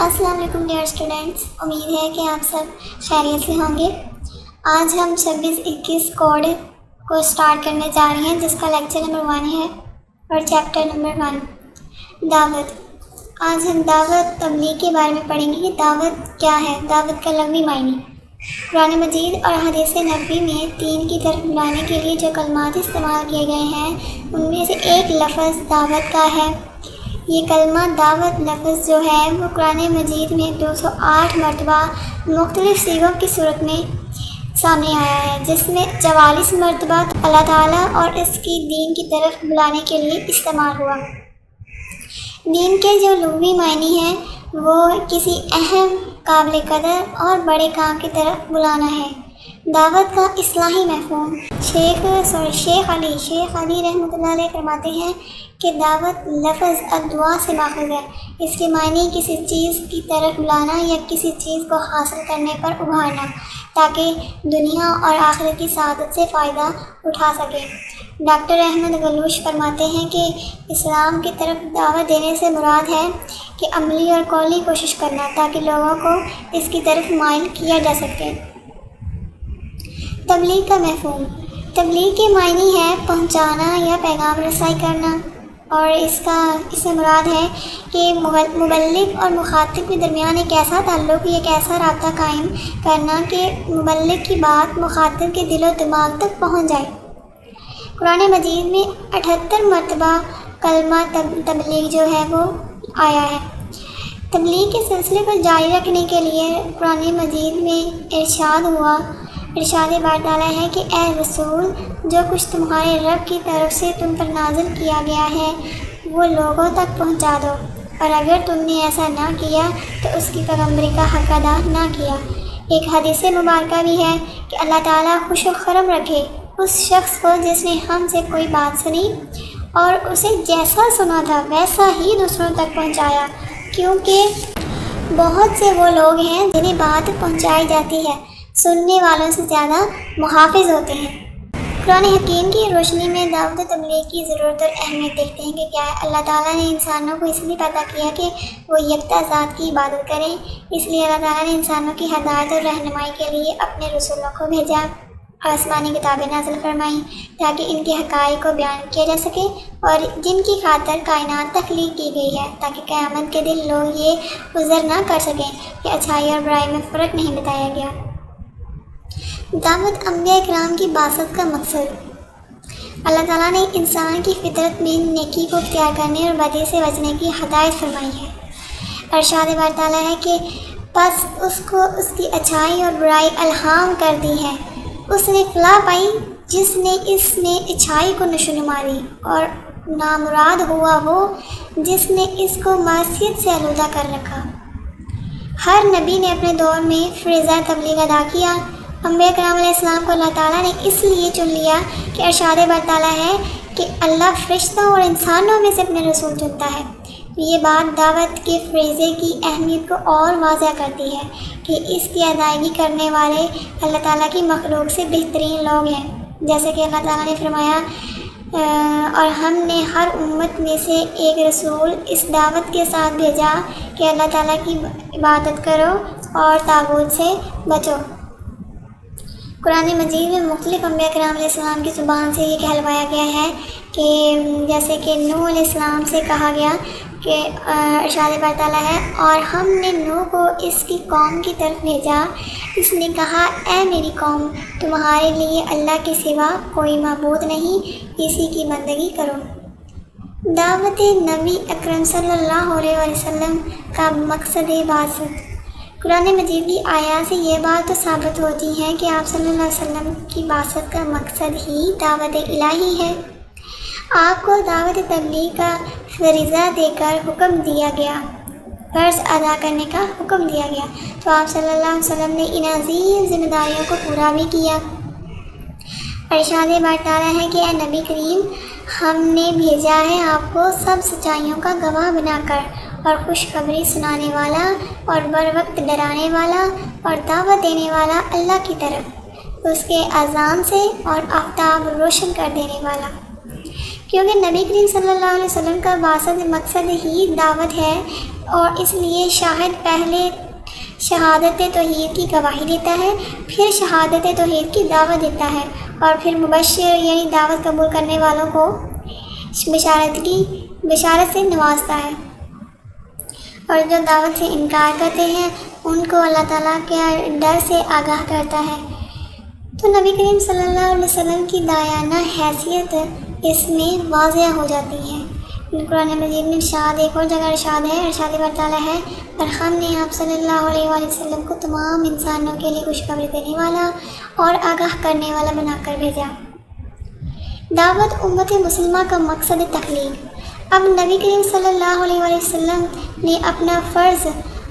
السلام علیکم dear students, امید ہے کہ آپ سب خیریت سے ہوں گے۔ آج ہم 26-21 کوڈ کو اسٹارٹ کرنے جا رہے ہیں، جس کا لیکچر نمبر 1 ہے اور چیپٹر نمبر 1 دعوت۔ آج ہم دعوت تبلیغ کے بارے میں پڑھیں گے کہ دعوت کیا ہے، دعوت کا لغوی معنی۔ قرآن مجید اور حدیث نبوی میں دین کی طرف بلانے کے لیے جو کلمات استعمال کیے گئے ہیں، ان میں سے ایک لفظ دعوت کا ہے۔ یہ کلمہ دعوت لفظ جو ہے وہ قرآن مجید میں 208 مرتبہ مختلف صیغوں کی صورت میں سامنے آیا ہے، جس میں 44 مرتبہ اللہ تعالیٰ اور اس کی دین کی طرف بلانے کے لیے استعمال ہوا۔ دین کے جو لغوی معنی ہیں وہ کسی اہم، قابل قدر اور بڑے کام کی طرف بلانا ہے۔ دعوت کا اصطلاحی مفہوم شیخ علی رحمۃ اللہ علیہ فرماتے ہیں کہ دعوت لفظ الدعاء سے ماخوذ ہے۔ اس کے معنی کسی چیز کی طرف بلانا یا کسی چیز کو حاصل کرنے پر ابھارنا، تاکہ دنیا اور آخرت کی سعادت سے فائدہ اٹھا سکے۔ ڈاکٹر احمد گلوچ فرماتے ہیں کہ اسلام کی طرف دعوت دینے سے مراد ہے کہ عملی اور قولی کوشش کرنا، تاکہ لوگوں کو اس کی طرف مائل کیا جا سکے۔ تبلیغ کا مفہوم۔ تبلیغ کے معنی ہے پہنچانا یا پیغام رسائی کرنا، اور اس سے مراد ہے کہ مبلغ اور مخاطب کے درمیان ایک ایسا تعلق، ایک ایسا رابطہ قائم کرنا کہ مبلغ کی بات مخاطب کے دل و دماغ تک پہنچ جائے۔ قرآن مجید میں 78 مرتبہ کلمہ تبلیغ جو ہے وہ آیا ہے۔ تبلیغ کے سلسلے کو جاری رکھنے کے لیے قرآن مجید میں ارشاد بار تعالیٰ ہے کہ اے رسول، جو کچھ تمہارے رب کی طرف سے تم پر نازل کیا گیا ہے وہ لوگوں تک پہنچا دو، اور اگر تم نے ایسا نہ کیا تو اس کی پیغمبری کا حق ادا نہ کیا۔ ایک حدیث مبارکہ بھی ہے کہ اللہ تعالیٰ خوش و خرم رکھے اس شخص کو جس نے ہم سے کوئی بات سنی اور اسے جیسا سنا تھا ویسا ہی دوسروں تک پہنچایا، کیونکہ بہت سے وہ لوگ ہیں جنہیں بات پہنچائی جاتی ہے، سننے والوں سے زیادہ محافظ ہوتے ہیں۔ قرآن حکیم کی روشنی میں دعوت و تبلیغ کی ضرورت اور اہمیت دیکھتے ہیں کہ کیا ہے۔ اللہ تعالیٰ نے انسانوں کو اس لیے پیدا کیا کہ وہ یکتا ذات کی عبادت کریں، اس لیے اللہ تعالیٰ نے انسانوں کی ہدایت اور رہنمائی کے لیے اپنے رسولوں کو بھیجا، آسمانی کتابیں نازل فرمائیں تاکہ ان کے حقائق کو بیان کیا جا سکے، اور جن کی خاطر کائنات تخلیق کی گئی ہے، تاکہ قیامت کے دن لوگ یہ عذر نہ کر سکیں کہ اچھائی اور برائی میں فرق نہیں بتایا گیا۔ دعوت انبیاء کرام کی بعثت کا مقصد۔ اللہ تعالیٰ نے انسان کی فطرت میں نیکی کو اختیار کرنے اور بدی سے بچنے کی ہدایت فرمائی ہے۔ ارشاد بار تعالیٰ ہے کہ پس اس کو اس کی اچھائی اور برائی الہام کر دی ہے، اس نے فلاح پائی جس نے اس میں اچھائی کو نشوونما دی، اور نامراد ہوا وہ جس نے اس کو معصیت سے آلودہ کر رکھا۔ ہر نبی نے اپنے دور میں فریضہ تبلیغ ادا کیا۔ انبیاء کرام علیہ السلام کو اللہ تعالیٰ نے اس لیے چن لیا کہ ارشاد بار تعالیٰ ہے کہ اللہ فرشتوں اور انسانوں میں سے اپنے رسول چنتا ہے۔ یہ بات دعوت کے فریضے کی اہمیت کو اور واضح کرتی ہے کہ اس کی ادائیگی کرنے والے اللہ تعالیٰ کی مخلوق سے بہترین لوگ ہیں، جیسے کہ اللہ تعالیٰ نے فرمایا اور ہم نے ہر امت میں سے ایک رسول اس دعوت کے ساتھ بھیجا کہ اللہ تعالیٰ کی عبادت کرو اور طاغوت سے بچو۔ قرآن مجید میں مختلف انبیاء کرام علیہ السلام کی زبان سے یہ کہلوایا گیا ہے کہ جیسے کہ نوح علیہ السلام سے کہا گیا کہ ارشاد بار تعالیٰ ہے اور ہم نے نوح کو اس کی قوم کی طرف بھیجا، اس نے کہا اے میری قوم، تمہارے لیے اللہ کے سوا کوئی معبود نہیں، اسی کی بندگی کرو۔ دعوت نبی اکرم صلی اللہ علیہ وسلم کا مقصد بعثت۔ قرآن مجید کی آیات سے یہ بات تو ثابت ہوتی ہے کہ آپ صلی اللہ علیہ وسلم کی بعثت کا مقصد ہی دعوت الہی ہے۔ آپ کو دعوت تبلیغ کا فریضہ دے کر حکم دیا گیا، فرض ادا کرنے کا حکم دیا گیا، تو آپ صلی اللہ علیہ وسلم نے ان عظیم ذمہ داریوں کو پورا بھی کیا۔ ارشاد بار تعالیٰ ہے کہ اے نبی کریم، ہم نے بھیجا ہے آپ کو سب سچائیوں کا گواہ بنا کر، اور خوشخبری سنانے والا اور بر وقت ڈرانے والا اور دعوت دینے والا اللہ کی طرف، اس کے اذان سے اور آفتاب روشن کر دینے والا۔ کیونکہ نبی کریم صلی اللہ علیہ وسلم کا بعثت مقصد ہی دعوت ہے، اور اس لیے شاہد پہلے شہادت توحید کی گواہی دیتا ہے، پھر شہادت توحید کی دعوت دیتا ہے، اور پھر مبشر یعنی دعوت قبول کرنے والوں کو بشارت سے نوازتا ہے، اور جو دعوت سے انکار کرتے ہیں ان کو اللہ تعالیٰ کے ڈر سے آگاہ کرتا ہے۔ تو نبی کریم صلی اللہ علیہ وسلم کی دایانہ حیثیت اس میں واضح ہو جاتی ہے۔ قرآن مجید میں ایک اور جگہ ارشاد برتالا ہے، اور ہم نے آپ صلی اللہ علیہ وآلہ وسلم کو تمام انسانوں کے لیے خوشخبری دینے والا اور آگاہ کرنے والا بنا کر بھیجا۔ دعوت امت مسلمہ کا مقصد تخلیق۔ اب نبی کریم صلی اللہ علیہ وآلہ وسلم نے اپنا فرض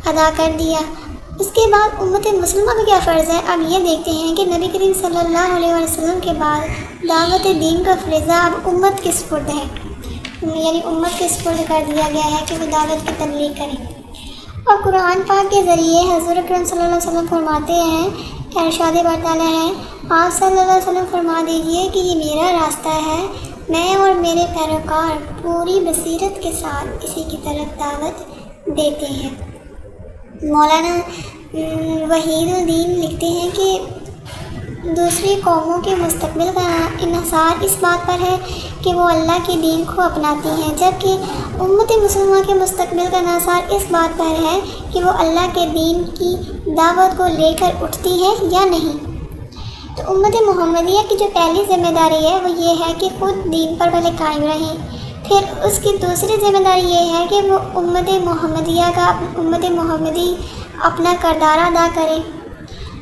ادا کر دیا، اس کے بعد امت مسلمہ کا کیا فرض ہے؟ اب یہ دیکھتے ہیں کہ نبی کریم صلی اللہ علیہ وآلہ وسلم کے بعد دعوت دین کا فریضہ اب امت کے سپرد ہے، یعنی امت کے سپرد کر دیا گیا ہے کہ وہ دعوت کی تبلیغ کریں۔ اور قرآن پاک کے ذریعے حضور اکرم صلی اللہ علیہ وسلم فرماتے ہیں، ارشاد برتالا ہے، آپ صلی اللہ علیہ وسلم فرما دیجئے کہ یہ میرا راستہ ہے، میں اور میرے پیروکار پوری بصیرت کے ساتھ اسی کی طرف دعوت دیتے ہیں۔ مولانا وحید الدین لکھتے ہیں کہ دوسری قوموں کے مستقبل کا انحصار اس بات پر ہے کہ وہ اللہ کے دین کو اپناتی ہیں، جبکہ امت مسلمہ کے مستقبل کا انحصار اس بات پر ہے کہ وہ اللہ کے دین کی دعوت کو لے کر اٹھتی ہے یا نہیں۔ تو امت محمدیہ کی جو پہلی ذمہ داری ہے وہ یہ ہے کہ خود دین پر پہلے قائم رہیں، پھر اس کی دوسری ذمہ داری یہ ہے کہ وہ امت محمدی اپنا کردار ادا کرے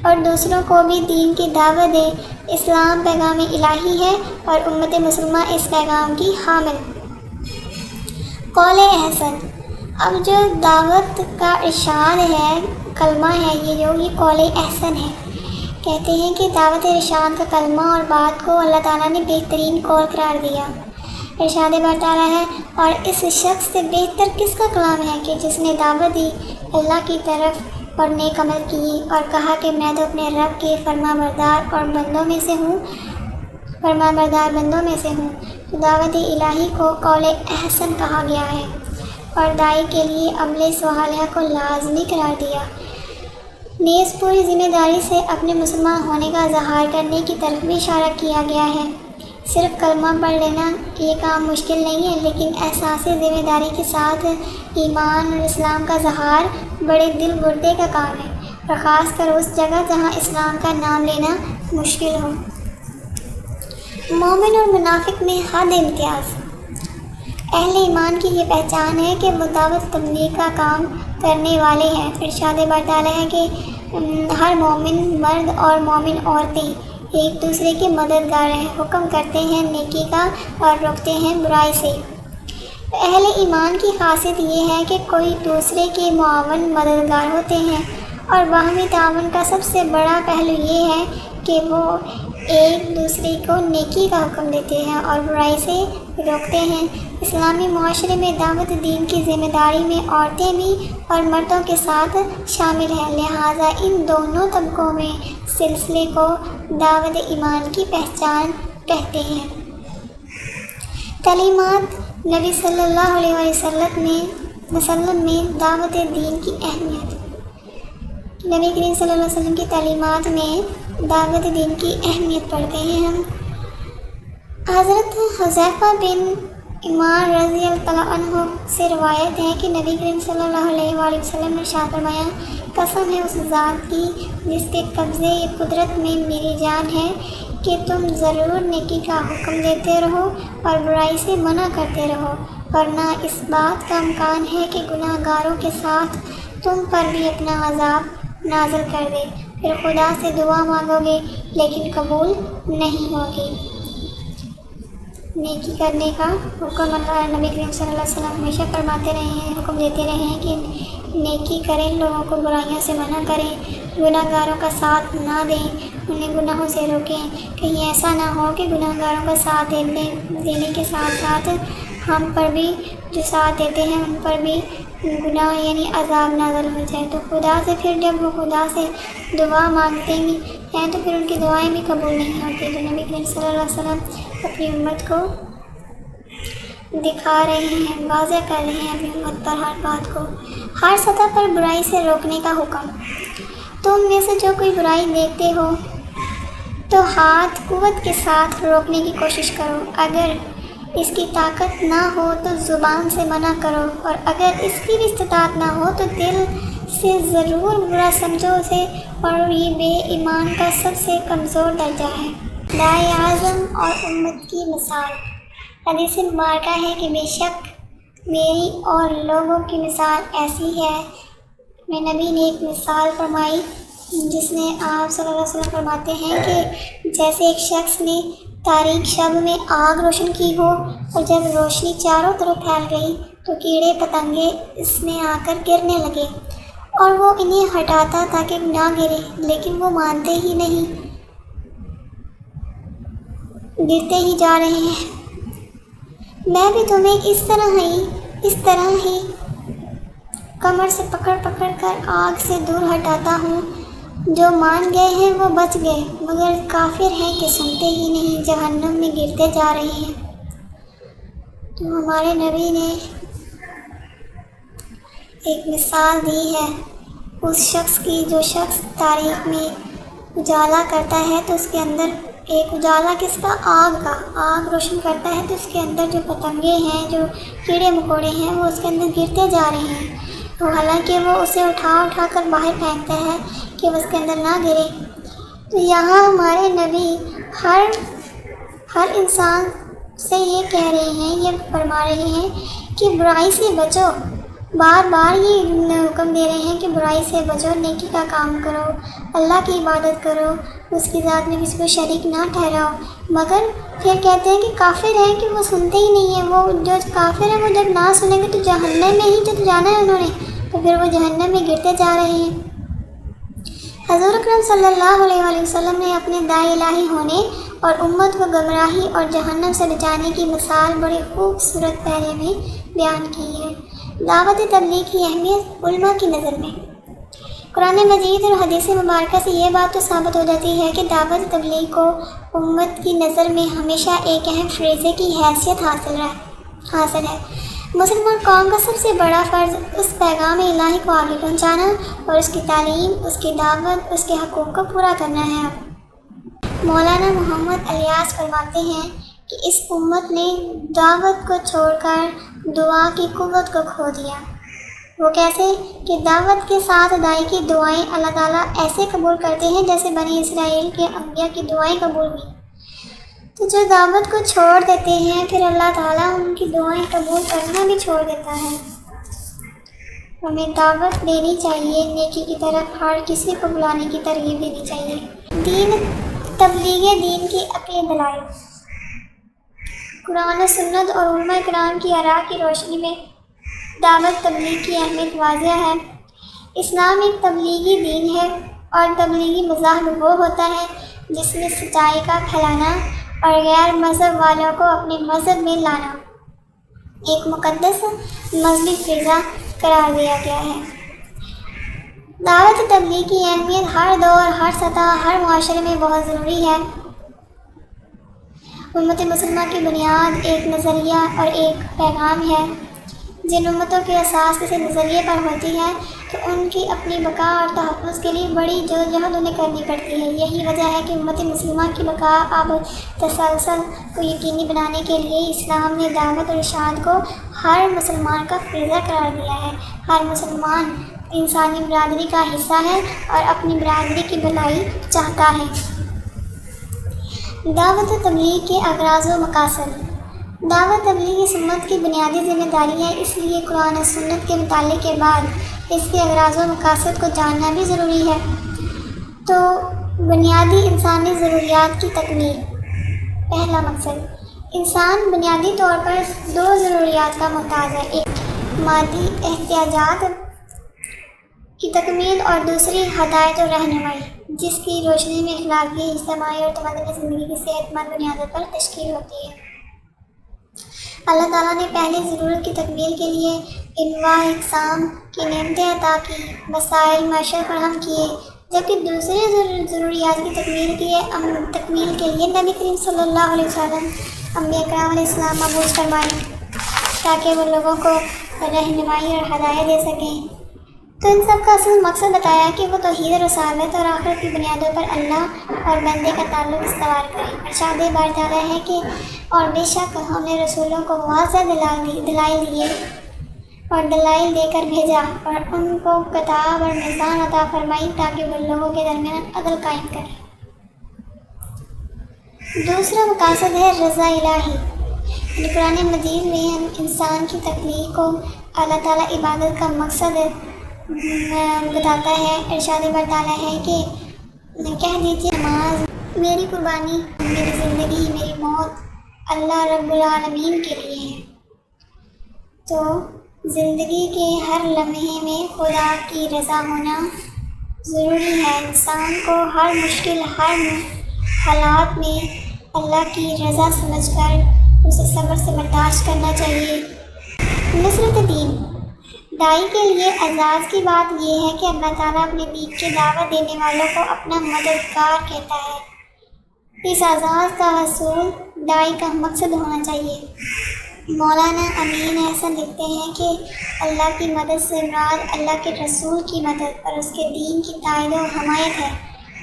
اور دوسروں کو بھی دین کی دعوت دے۔ اسلام پیغام الہی ہے اور امت مسلمہ اس پیغام کی حامل۔ قول احسن۔ اب جو دعوت کا ارشاد ہے، کلمہ ہے، یہ قول احسن ہے۔ کہتے ہیں کہ دعوت ارشاد کا کلمہ اور بات کو اللہ تعالیٰ نے بہترین قول قرار دیا۔ ارشاد برتالا ہے، اور اس شخص سے بہتر کس کا کلام ہے کہ جس نے دعوت دی اللہ کی طرف اور نیک عمل کی اور کہا کہ میں تو اپنے رب کے فرما بردار بندوں میں سے ہوں۔ تو دعوت الہی کو قول احسن کہا گیا ہے اور داعی کے لیے عمل صالحہ کو لازمی قرار دیا۔ نیز پوری ذمہ داری سے اپنے مسلمان ہونے کا اظہار کرنے کی طرف بھی اشارہ کیا گیا ہے۔ صرف کلمہ پڑھ لینا یہ کام مشکل نہیں ہے، لیکن احساس ذمہ داری کے ساتھ ایمان اور اسلام کا اظہار بڑے دل بردے کا کام ہے، اور خاص کر اس جگہ جہاں اسلام کا نام لینا مشکل ہو۔ مومن اور منافق میں حد امتیاز۔ اہل ایمان کی یہ پہچان ہے کہ وہ دعوت تبلیغ کا کام کرنے والے ہیں۔ ارشاد برتالا ہے کہ ہر مومن مرد اور مومن عورتیں ایک دوسرے کے مددگار ہیں، حکم کرتے ہیں نیکی کا اور روکتے ہیں برائی سے۔ اہل ایمان کی خاصیت یہ ہے کہ کوئی دوسرے کے معاون مددگار ہوتے ہیں، اور باہمی تعاون کا سب سے بڑا پہلو یہ ہے کہ وہ ایک دوسرے کو نیکی کا حکم دیتے ہیں اور برائی سے روکتے ہیں۔ اسلامی معاشرے میں دعوت دین کی ذمہ داری میں عورتیں بھی اور مردوں کے ساتھ شامل ہیں، لہٰذا ان دونوں طبقوں میں سلسلے کو دعوت ایمان کی پہچان کہتے ہیں۔ تعلیمات نبی صلی اللہ علیہ وسلم میں دعوت دین کی اہمیت۔ نبی کریم صلی اللہ علیہ وسلم کی تعلیمات میں دعوت دین کی اہمیت پڑھتے ہیں ہم۔ حضرت حذیفہ بن یمان رضی اللہ عنہ سے روایت ہے کہ نبی کریم صلی اللہ علیہ وآلہ وسلم نے ارشاد فرمایا، قسم ہے اس ذات کی جس کے قبضے قدرت میں میری جان ہے کہ تم ضرور نیکی کا حکم دیتے رہو اور برائی سے منع کرتے رہو، ورنہ اس بات کا امکان ہے کہ گناہ گاروں کے ساتھ تم پر بھی اپنا عذاب نازل کر دے، پھر خدا سے دعا مانگو گے لیکن قبول نہیں ہوگی۔ نیکی کرنے کا حکم اللہ نبی کریم صلی اللہ علیہ وسلم ہمیشہ فرماتے رہے ہیں، حکم دیتے رہے ہیں کہ نیکی کریں، لوگوں کو برائیوں سے منع کریں، گناہ گاروں کا ساتھ نہ دیں، انہیں گناہوں سے روکیں۔ کہیں ایسا نہ ہو کہ گناہ گاروں کا ساتھ دینے کے ساتھ ساتھ ہم پر بھی جو ساتھ دیتے ہیں ان پر بھی گناہ یعنی عذاب نازل ہو جائے۔ تو خدا سے پھر جب وہ خدا سے دعا مانگتے ہیں تو پھر ان کی دعائیں بھی قبول نہیں ہوتی۔ تو نبی کریم صلی اللہ علیہ وسلم اپنی امت کو دکھا رہے ہیں، واضح کر رہے ہیں اپنی امت پر ہر بات کو، ہر سطح پر برائی سے روکنے کا حکم۔ تم میں سے جو کوئی برائی دیکھتے ہو تو ہاتھ قوت کے ساتھ روکنے کی کوشش کرو، اگر اس کی طاقت نہ ہو تو زبان سے منع کرو، اور اگر اس کی بھی استطاعت نہ ہو تو دل سے ضرور برا سمجھو اسے، اور یہ بے ایمان کا سب سے کمزور درجہ ہے۔ داعی اعظم اور امت کی مثال۔ حدیث مبارکہ ہے کہ بے شک میری اور لوگوں کی مثال ایسی ہے۔ میں نبی نے ایک مثال فرمائی جس میں آپ صلی اللہ علیہ وسلم فرماتے ہیں کہ جیسے ایک شخص نے تاریک شب میں آگ روشن کی ہو، اور جب روشنی چاروں طرف پھیل گئی تو کیڑے پتنگے اس میں آ کر گرنے لگے، اور وہ انہیں ہٹاتا تاکہ نہ گرے، لیکن وہ مانتے ہی نہیں، گرتے ہی جا رہے ہیں۔ میں بھی تمہیں اس طرح ہی کمر سے پکڑ پکڑ کر آگ سے دور ہٹاتا ہوں۔ جو مان گئے ہیں وہ بچ گئے، مگر کافر ہیں کہ سنتے ہی نہیں، جہنم میں گرتے جا رہے ہیں۔ تو ہمارے نبی نے ایک مثال دی ہے اس شخص کی، جو شخص تاریخ میں اجالا کرتا ہے تو اس کے اندر ایک اجالا کس کا؟ آگ روشن کرتا ہے تو اس کے اندر جو پتنگے ہیں، جو کیڑے مکوڑے ہیں، وہ اس کے اندر گرتے جا رہے ہیں، تو حالانکہ وہ اسے اٹھا کر باہر پھینکتا ہے کہ وہ اس کے اندر نہ گرے۔ تو یہاں ہمارے نبی ہر انسان سے یہ کہہ رہے ہیں، یہ فرما رہے ہیں کہ برائی سے بچو، بار بار یہ حکم دے رہے ہیں کہ برائی سے بچو، نیکی کا کام کرو، اللہ کی عبادت کرو، اس کی ذات میں کسی کو شریک نہ ٹھہراؤ، مگر پھر کہتے ہیں کہ کافر ہیں کہ وہ سنتے ہی نہیں ہیں۔ وہ جو کافر ہیں وہ جب نہ سنیں گے تو جہنم میں ہی تو جانا ہے انہوں نے، تو پھر وہ جہنم میں گرتے جا رہے ہیں۔ حضور اکرم صلی اللہ علیہ وآلہ وسلم نے اپنے داعی الہی ہونے اور امت کو گمراہی اور جہنم سے بچانے کی مثال بڑی خوبصورت پیرے میں بیان کی ہے۔ دعوت تبلیغ کی اہمیت علماء کی نظر میں۔ قرآن مجید اور حدیث مبارکہ سے یہ بات تو ثابت ہو جاتی ہے کہ دعوت تبلیغ کو امت کی نظر میں ہمیشہ ایک اہم فریضے کی حیثیت حاصل ہے۔ مسلمان قوم کا سب سے بڑا فرض اس پیغام الہی کو آگے پہنچانا اور اس کی تعلیم، اس کی دعوت، اس کے حقوق کو پورا کرنا ہے۔ مولانا محمد الیاس فرماتے ہیں کہ اس امت نے دعوت کو چھوڑ کر دعا کی قوت کو کھو دیا۔ وہ کیسے؟ کہ دعوت کے ساتھ داعی کی دعائیں اللہ تعالیٰ ایسے قبول کرتے ہیں جیسے بنی اسرائیل کے انبیاء کی دعائیں قبول ہوئیں۔ تو جو دعوت کو چھوڑ دیتے ہیں پھر اللہ تعالیٰ ان کی دعائیں قبول کرنا بھی چھوڑ دیتا ہے۔ ہمیں دعوت دینی چاہیے، نیکی کی طرف ہر کسی کو بلانے کی ترغیب دینی چاہیے۔ تبلیغ دین کی عقلی دلائل۔ قرآن و سنت اور علماء کرام کی آراء کی روشنی میں دعوت تبلیغ کی اہمیت واضح ہے۔ اسلام ایک تبلیغی دین ہے، اور تبلیغی مذاہب وہ ہوتا ہے جس میں سچائی کا پھیلانا اور غیر مذہب والوں کو اپنے مذہب میں لانا ایک مقدس مذہبی فضا قرار دیا گیا ہے۔ دعوت تبلیغ کی اہمیت ہر دور، ہر سطح، ہر معاشرے میں بہت ضروری ہے۔ امت مسلمہ کی بنیاد ایک نظریہ اور ایک پیغام ہے۔ جن امتوں کی اساس کسی نظریے پر ہوتی ہے تو ان کی اپنی بقا اور تحفظ کے لیے بڑی جدوجہد انہیں کرنی پڑتی ہے۔ یہی وجہ ہے کہ امت مسلمہ کی بقا اب تسلسل کو یقینی بنانے کے لیے اسلام نے دعوت اور ارشاد کو ہر مسلمان کا فریضہ قرار دیا ہے۔ ہر مسلمان انسانی برادری کا حصہ ہے اور اپنی برادری کی بھلائی چاہتا ہے۔ دعوت و تبلیغ کے اغراض و مقاصد۔ دعوت تبلیغ اس امت کی بنیادی ذمہ داری ہے، اس لیے قرآن و سنت کے مطالعے کے بعد اس کے اغراض و مقاصد کو جاننا بھی ضروری ہے۔ تو بنیادی انسانی ضروریات کی تکمیل۔ پہلا مقصد، انسان بنیادی طور پر دو ضروریات کا محتاج ہے، ایک مادی احتیاجات کی تکمیل اور دوسری ہدایت و رہنمائی، جس کی روشنی میں اخلاقی، اجتماعی اور تمدنی زندگی کی صحت مند بنیادوں پر تشکیل ہوتی ہے۔ اللہ تعالیٰ نے پہلی ضرورت کی تکمیل کے لیے انواع اقسام کی نعمتیں عطا کی، وسائل معیشت فراہم کیے، جبکہ دوسری ضروریات کی تکمیل کے لیے نبی کریم صلی اللہ علیہ وسلم انبیاء کرام علیہ السلام مبعوث فرمائے۔ تاکہ وہ لوگوں کو رہنمائی اور ہدایت دے سکیں۔ تو ان سب کا اصل مقصد بتایا کہ وہ توحید رسالت اور آخرت کی بنیادوں پر اللہ اور بندے کا تعلق استوار کریں۔ ارشاد باری تعالیٰ ہے کہ اور بے شک ہم نے رسولوں کو واضح دلائل دیے اور دلائل دے کر بھیجا اور ان کو کتاب اور میزان عطا فرمائی تاکہ وہ لوگوں کے درمیان عدل قائم کریں۔ دوسرا مقاصد ہے رضا الہی۔ قرآن مجید میں انسان کی تخلیق کو اللہ تعالیٰ عبادت کا مقصد بتاتا ہے۔ ارشاد باری تعالیٰ ہے کہ کہہ دیجیے نماز میری قربانی، میری زندگی، میری موت اللہ رب العالمین کے لیے ہے۔ تو زندگی کے ہر لمحے میں خدا کی رضا ہونا ضروری ہے۔ انسان کو ہر مشکل، ہر حالات میں اللہ کی رضا سمجھ کر اسے صبر سے برداشت کرنا چاہیے۔ نصرت دین، داعی کے لیے اعزاز کی بات یہ ہے کہ اللہ تعالیٰ اپنے دین کی دعوت دینے والوں کو اپنا مددگار کہتا ہے۔ اس اعزاز کا حصول داعی کا مقصد ہونا چاہیے۔ مولانا امین احسن لکھتے ہیں کہ اللہ کی مدد سے مراد اللہ کے رسول کی مدد اور اس کے دین کی تائید و حمایت ہے،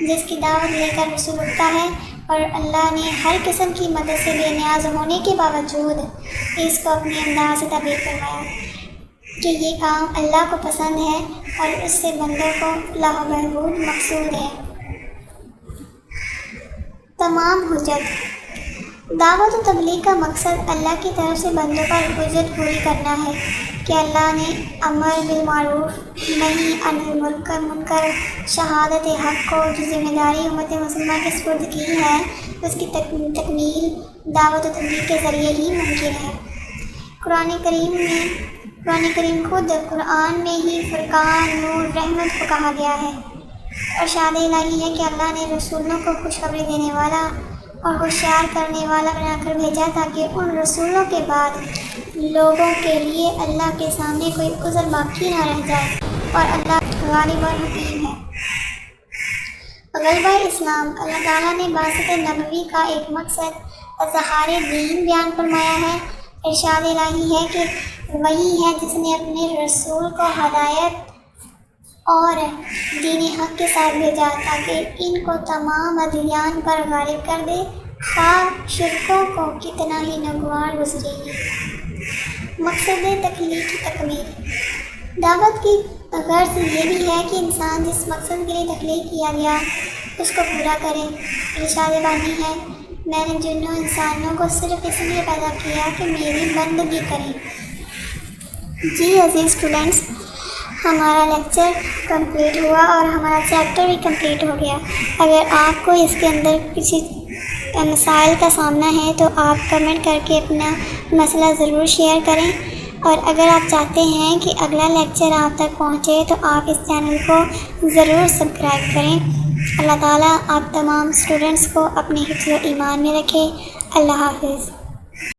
جس کی دعوت لے کر رسول اٹھتا ہے، اور اللہ نے ہر قسم کی مدد سے بے نیاز ہونے کے باوجود اس کو اپنے انداز سے تعبیر فرمایا کہ یہ کام اللہ کو پسند ہے اور اس سے بندوں کو فلاح و بہبود مقصود ہے۔ تمام حجت، دعوت و تبلیغ کا مقصد اللہ کی طرف سے بندوں پر حجت پوری کرنا ہے کہ اللہ نے امر بالمعروف نہی عن المنکر شہادت حق کو جو ذمہ داری امت مسلمہ کے سپرد کی ہے اس کی تکمیل دعوت و تبلیغ کے ذریعے ہی ممکن ہے۔ قرآن کریم خود قرآن میں ہی فرقان، نور، رحمت کو کہا گیا ہے۔ ارشاد الہی ہے کہ اللہ نے رسولوں کو خوشخبری دینے والا اور ہوشیار کرنے والا بنا کر بھیجا تاکہ ان رسولوں کے بعد لوگوں کے لیے اللہ کے سامنے کوئی عذر باقی نہ رہ جائے، اور اللہ غالب اور حکیم ہے۔ غلبہ اسلام، اللہ تعالیٰ نے بعثت نبوی کا ایک مقصد اظہار دین بیان فرمایا ہے۔ ارشاد الہی ہے کہ وہی ہے جس نے اپنے رسول کو ہدایت اور دین حق کے ساتھ بھیجا تاکہ ان کو تمام ادیان پر غالب کر دے، خواہ شرکوں کو کتنا ہی ناگوار گزرے گی۔ مقصد تخلیق کی تکمیل، دعوت کی غرض یہ بھی ہے کہ انسان جس مقصد کے لیے تخلیق کیا گیا اس کو پورا کرے۔ ارشاد بانی ہے میں نے جنوں انسانوں کو صرف اس لیے پیدا کیا کہ میری بندگی کریں۔ جی عزیز اسٹوڈنٹس، ہمارا لیکچر کمپلیٹ ہوا اور ہمارا چیپٹر بھی کمپلیٹ ہو گیا۔ اگر آپ کو اس کے اندر کسی مسائل کا سامنا ہے تو آپ کمنٹ کر کے اپنا مسئلہ ضرور شیئر کریں، اور اگر آپ چاہتے ہیں کہ اگلا لیکچر آپ تک پہنچے تو آپ اس چینل کو ضرور سبسکرائب کریں۔ اللہ تعالیٰ آپ تمام اسٹوڈنٹس کو اپنے حفظ و ایمان میں رکھے۔ اللہ حافظ۔